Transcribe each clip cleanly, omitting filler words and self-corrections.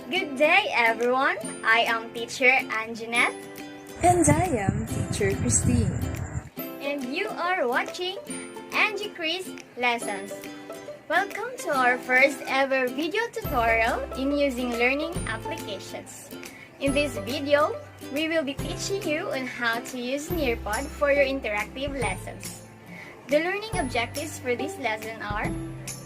Good day, everyone. I am teacher Anjanette. And I am teacher Christine. And you are watching Angie Chris Lessons. Welcome to our first ever video tutorial in using learning applications. In this video, we will be teaching you on how to use Nearpod for your interactive lessons. The learning objectives for this lesson are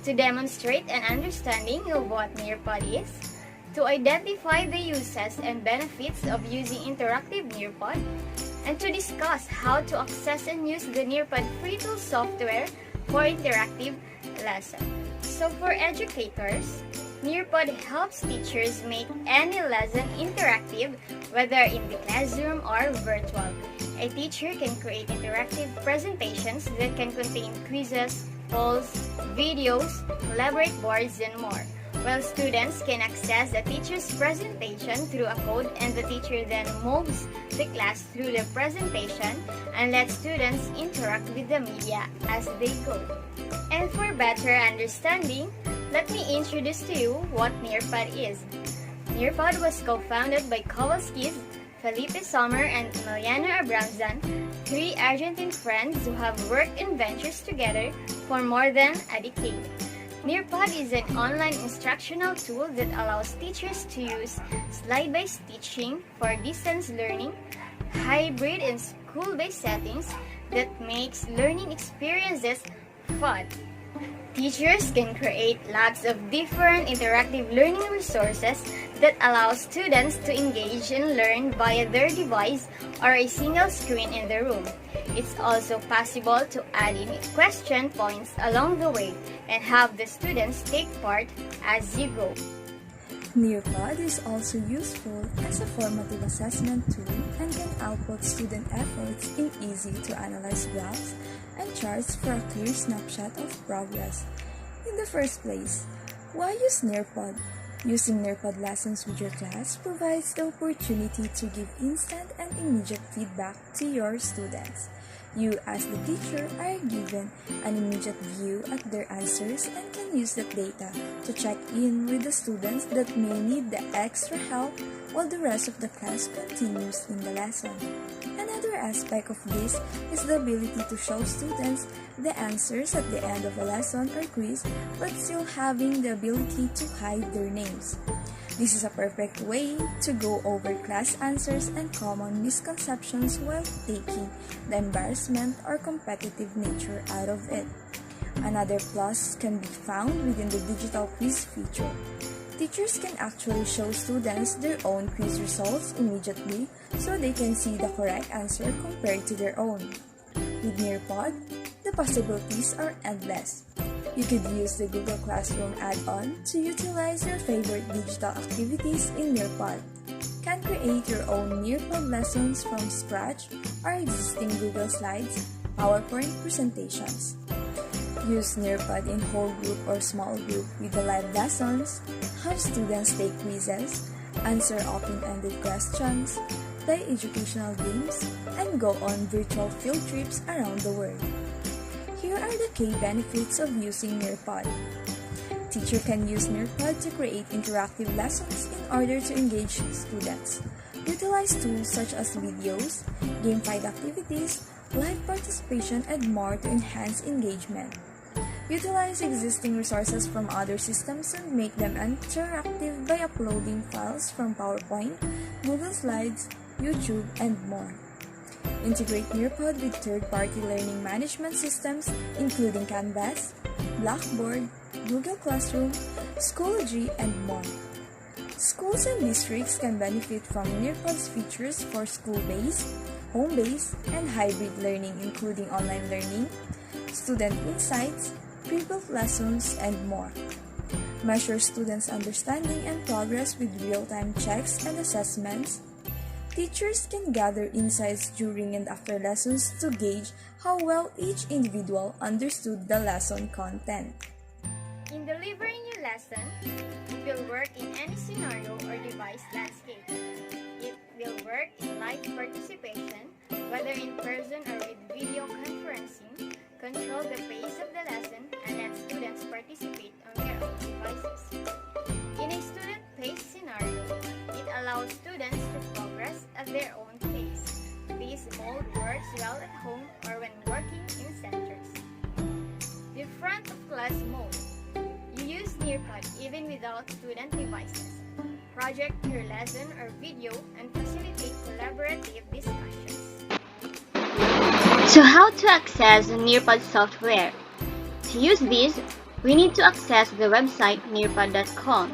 to demonstrate an understanding of what Nearpod is, to identify the uses and benefits of using interactive Nearpod, and to discuss how to access and use the Nearpod free tool software for interactive lesson. So for educators, Nearpod helps teachers make any lesson interactive, whether in the classroom or virtual. A teacher can create interactive presentations that can contain quizzes, polls, videos, elaborate boards, and more. While students can access the teacher's presentation through a code, and the teacher then moves the class through the presentation and lets students interact with the media as they go. And for better understanding, let me introduce to you what Nearpod is. Nearpod was co-founded by Kowalskis, Felipe Sommer, and Emiliano Abramzan, three Argentine friends who have worked in ventures together for more than a decade. Nearpod is an online instructional tool that allows teachers to use slide-based teaching for distance learning, hybrid and school-based settings that makes learning experiences fun. Teachers can create lots of different interactive learning resources that allow students to engage and learn via their device or a single screen in the room. It's also possible to add in question points along the way and have the students take part as you go. Nearpod is also useful as a formative assessment tool and can output student efforts in easy-to-analyze graphs and charts for a clear snapshot of progress. In the first place, why use Nearpod? Using Nearpod lessons with your class provides the opportunity to give instant and immediate feedback to your students. You, as the teacher, are given an immediate view at their answers and can use that data to check in with the students that may need the extra help while the rest of the class continues in the lesson. Another aspect of this is the ability to show students the answers at the end of a lesson or quiz, but still having the ability to hide their names. This is a perfect way to go over class answers and common misconceptions while taking the embarrassment or competitive nature out of it. Another plus can be found within the digital quiz feature. Teachers can actually show students their own quiz results immediately so they can see the correct answer compared to their own. With Nearpod, the possibilities are endless. You could use the Google Classroom add-on to utilize your favorite digital activities in Nearpod. Can create your own Nearpod lessons from scratch or existing Google Slides, PowerPoint presentations. Use Nearpod in whole group or small group with the live lessons, have students take quizzes, answer open-ended questions, play educational games, and go on virtual field trips around the world. Here are the key benefits of using Nearpod. Teacher can use Nearpod to create interactive lessons in order to engage students. Utilize tools such as videos, gamified activities, live participation, and more to enhance engagement. Utilize existing resources from other systems and make them interactive by uploading files from PowerPoint, Google Slides, YouTube, and more. Integrate Nearpod with third-party learning management systems including Canvas, Blackboard, Google Classroom, Schoology, and more. Schools and districts can benefit from Nearpod's features for school-based, home-based, and hybrid learning including online learning, student insights, pre-built lessons, and more. Measure students' understanding and progress with real-time checks and assessments. Teachers can gather insights during and after lessons to gauge how well each individual understood the lesson content. In delivering your lesson, it will work in any scenario or device landscape. It will work in live participation, whether in person or with video conferencing, control the pace of the lesson, and let students participate on their own devices. In a student-paced scenario, their own pace. This mode works well at home or when working in centers. The front of class mode. You use Nearpod even without student devices. Project your lesson or video and facilitate collaborative discussions. So how to access the Nearpod software? To use this, we need to access the website nearpod.com.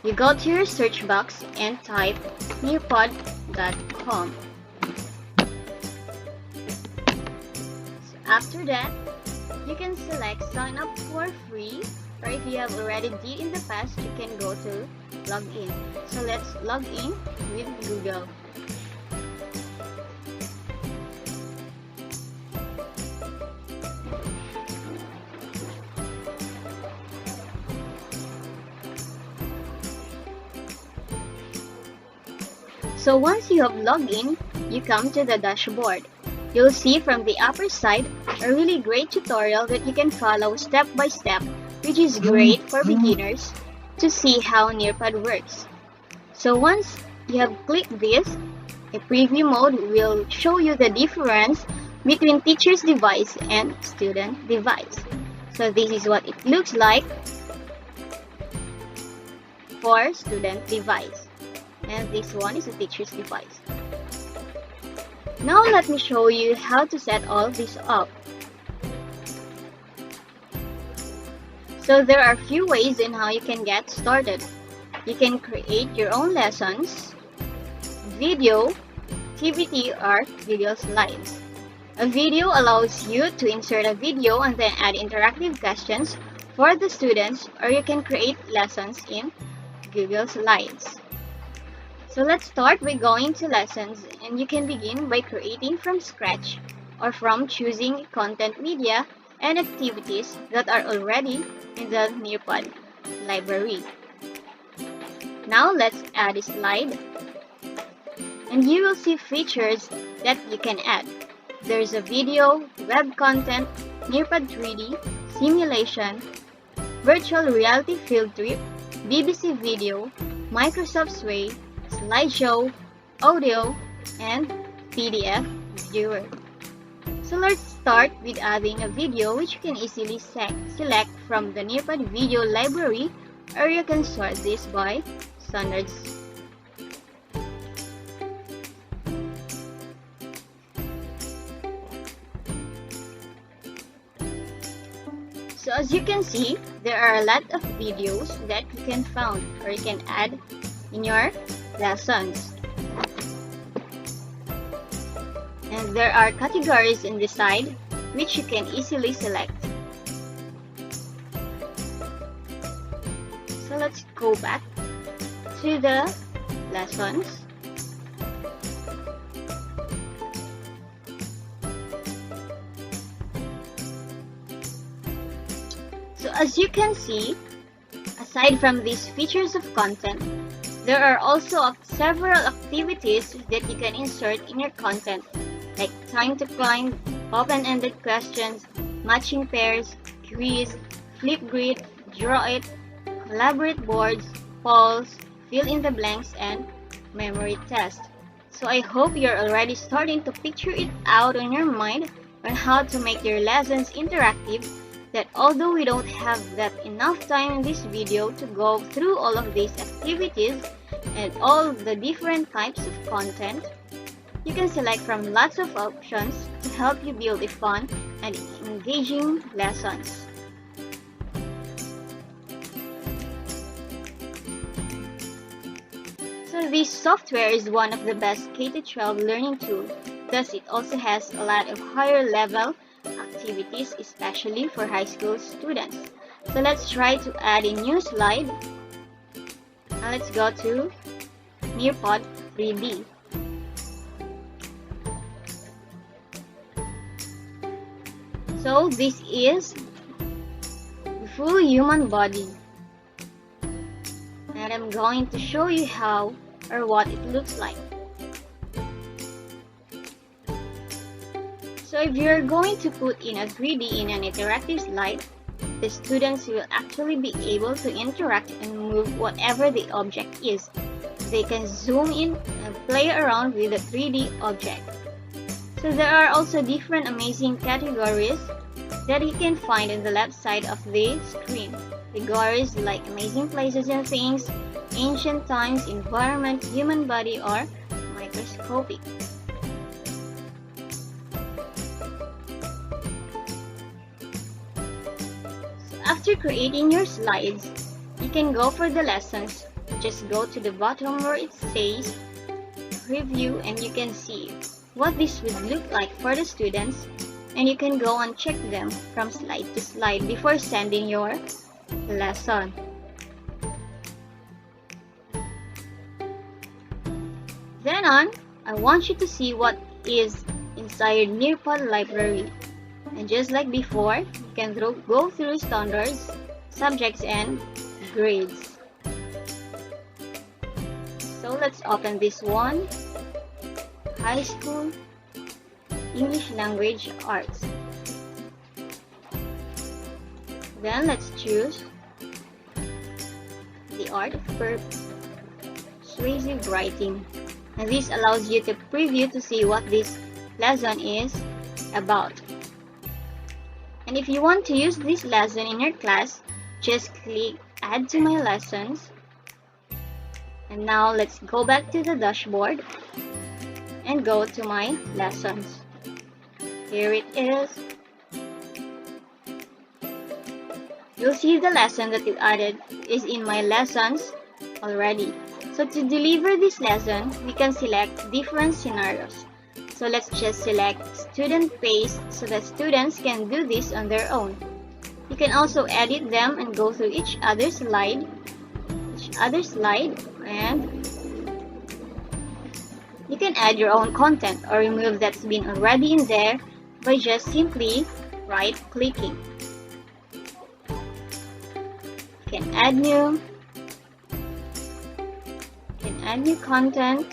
You go to your search box and type nearpod.com. So after that, you can select sign up for free, or if you have already did in the past, you can go to login. So let's log in with Google. So once you have logged in, you come to the dashboard. You'll see from the upper side a really great tutorial that you can follow step by step, which is great for beginners to see how Nearpod works. So once you have clicked this, a preview mode will show you the difference between teacher's device and student device. So this is what it looks like for student device. And this one is a teacher's device. Now let me show you how to set all this up. So there are a few ways in how you can get started. You can create your own lessons, video, TBT or video slides. A video allows you to insert a video and then add interactive questions for the students, or you can create lessons in Google Slides. So let's start by going to lessons, and you can begin by creating from scratch or from choosing content media and activities that are already in the Nearpod library. Now let's add a slide, and you will see features that you can add. There's a video, web content, Nearpod 3D, simulation, virtual reality field trip, BBC video, Microsoft Sway, slideshow, audio, and PDF viewer. So let's start with adding a video, which you can easily select from the Nearpod video library, or you can sort this by standards. So as you can see, there are a lot of videos that you can find or you can add in your lessons. And there are categories in the side which you can easily select. So let's go back to the lessons. So as you can see, aside from these features of content, there are also several activities that you can insert in your content, like time to climb, open-ended questions, matching pairs, quiz, flip grid, draw it, collaborate boards, polls, fill in the blanks, and memory test. So I hope you're already starting to picture it out in your mind on how to make your lessons interactive, that although we don't have that enough time in this video to go through all of these activities and all the different types of content, you can select from lots of options to help you build a fun and engaging lessons. So this software is one of the best K-12 learning tools, thus it also has a lot of higher level activities, especially for high school students. So let's try to add a new slide. Now let's go to Nearpod 3D. So this is the full human body, and I'm going to show you how or what it looks like. So if you're going to put in a 3D in an interactive slide, the students will actually be able to interact and move whatever the object is. they can zoom in and play around with a 3D object. So there are also different amazing categories that you can find on the left side of the screen. Categories like amazing places and things, ancient times, environment, human body, or microscopic. So after creating your slides, you can go for the lessons. Just go to the bottom where it says review, and you can see what this would look like for the students, and you can go and check them from slide to slide before sending your lesson. Then on, I want you to see what is inside Nearpod library. And just like before, you can go through standards, subjects, and grades. So let's open this one. High School English Language Arts. Then let's choose the art of persuasive writing. And this allows you to preview to see what this lesson is about. And if you want to use this lesson in your class, just click Add to My Lessons. And now let's go back to the dashboard and go to My Lessons. Here it is. You'll see the lesson that you added is in My Lessons already. So to deliver this lesson, we can select different scenarios. So let's just select student-based so that students can do this on their own. You can also edit them and go through each other slide, and you can add your own content or remove that's been already in there by just simply right-clicking. You can add new content,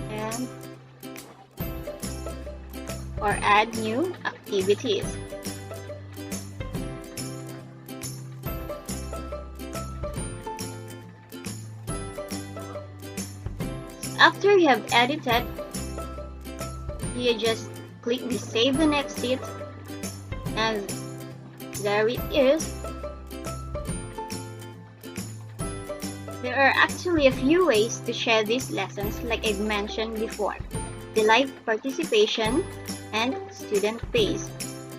and or add new activities. After you have edited, you just click the save and exit, and there it is. There are actually a few ways to share these lessons like I mentioned before, the live participation and student-based.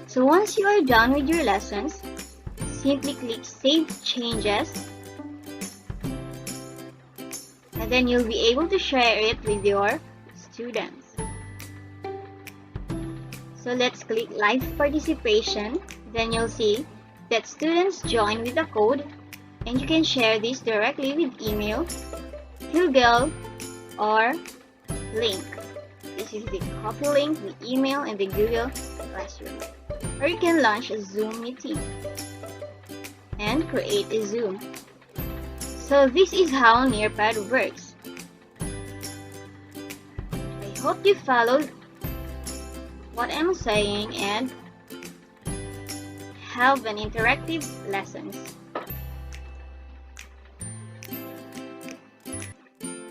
So once you are done with your lessons, simply click Save Changes, and then you'll be able to share it with your students. So let's click Live Participation, then you'll see that students join with a code, and you can share this directly with email, Google, or link. This is the copy link, the email, and the Google Classroom. Or you can launch a Zoom meeting and create a Zoom. So this is how Nearpod works. I hope you followed what I'm saying and have an interactive lessons.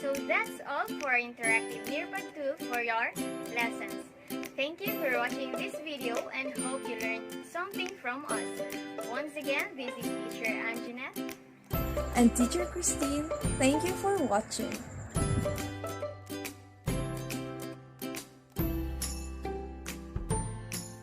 So that's all for interactive Nearpod 2 for your lessons. Thank you for watching this video and hope you learned something from us. Once again, this is Teacher Anjanette and Teacher Christine. Thank you for watching.